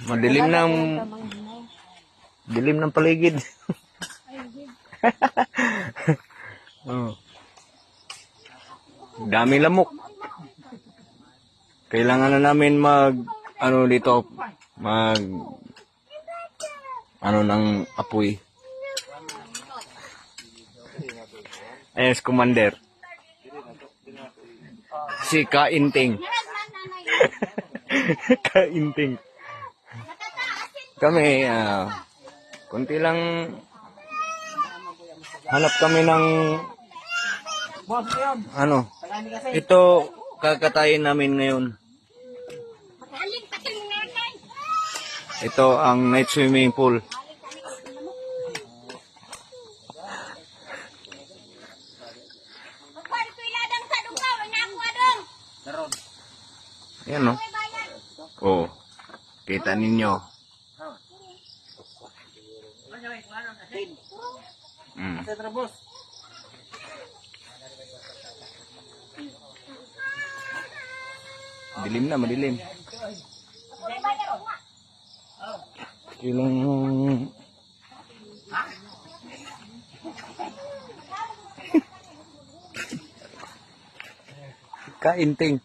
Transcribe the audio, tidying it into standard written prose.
Madilim ng dilim ng paligid. Oh. Dami lamok. Kailangan na namin dito, ng apoy. Ayun, si Commander. Si Kainting. Kainting. Kami, kunti lang hanap kami ng ito kakatayin namin ngayon. Ito ang night swimming pool. Yan, no? Oh, kita ninyo. Dilim na, madilim. Ilang Kainting.